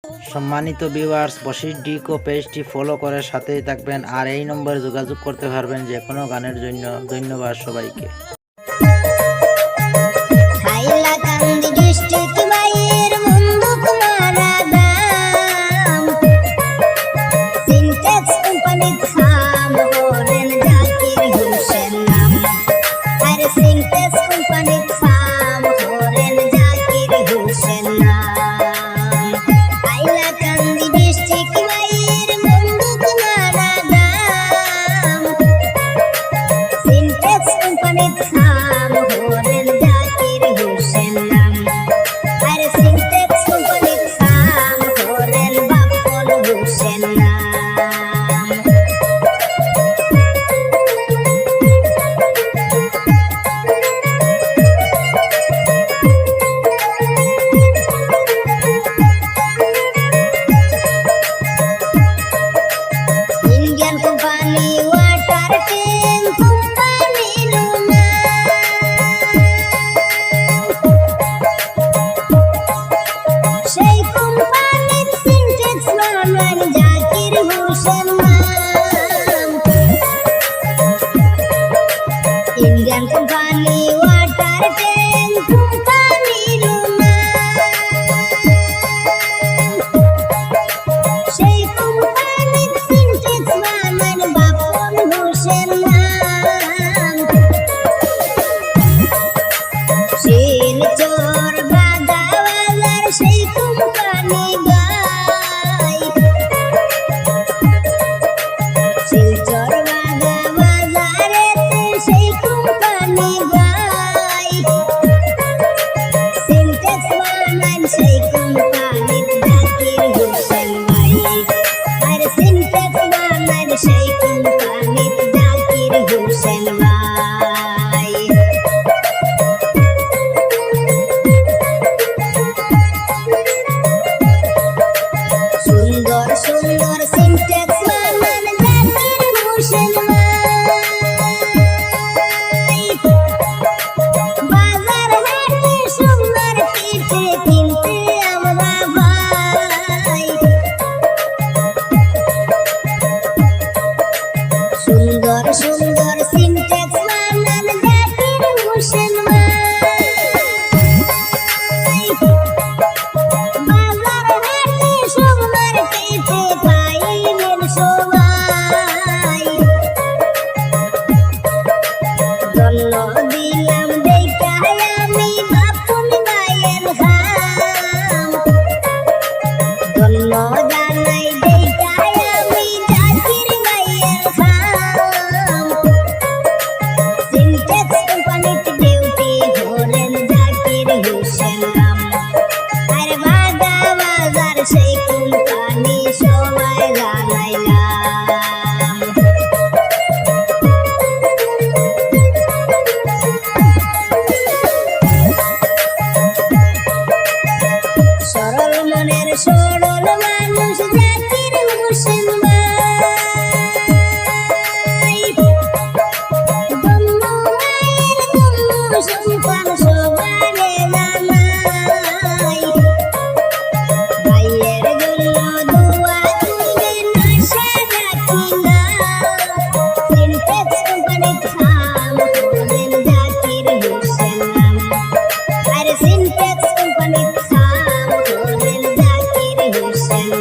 সম্মানিত ভিউয়ার্স, বশির ডিকো পেজটি ফলো করে সাথেই থাকবেন আর এই নম্বরে যোগাযোগ করতে পারবেন যে কোনো গানের জন্য। ধন্যবাদ সবাইকে। Indian company water tank company luna সেই company syntax বানান বাপন হোসেন নাম শিলচর বাদাওয়ালার সেই company গায় শিলচর বাদাওয়ালারেতে সেই company গায় syntax বানান সেই company জাকির হোসেন ভাই আর syntax বানান সেই company জাকির হোসেন ভাই সুন্দর সুন্দর syntax বানান জাকির হোসেন ভাই বাজার হাটে সুন্দর পিঠে কিনতে আমরা ভাই সুন্দর সুন্দর syntax বানান জাকির হোসেন ভাই বাজার হাটে সুন্দর পিঠে পাইলেন সবাই জন্য দিলাম দেখায় আমি বাপন ভাইয়ের হাম জন্য জানাই দেখায় আমি জাকির ভাইয়ের হাম syntax কোম্পানিতে ডিউটি হলেন জাকির হোসেন নাম আর বাগা বাজার সেই কোম্পানি সবাই জানাইলাম সরল মনের সরল মানুষ জাকির হোসেন ভাই গম্মু মায়ের গম্মু সন্তান সবারে জানাই ভাইয়ের জন্য দোয়া করবেন আশা রাখিলাম syntax কোম্পানিতে কাম করেন জাকির হোসেন নাম আর syntax কোম্পানিতে কাম করেন জাকির হোসেন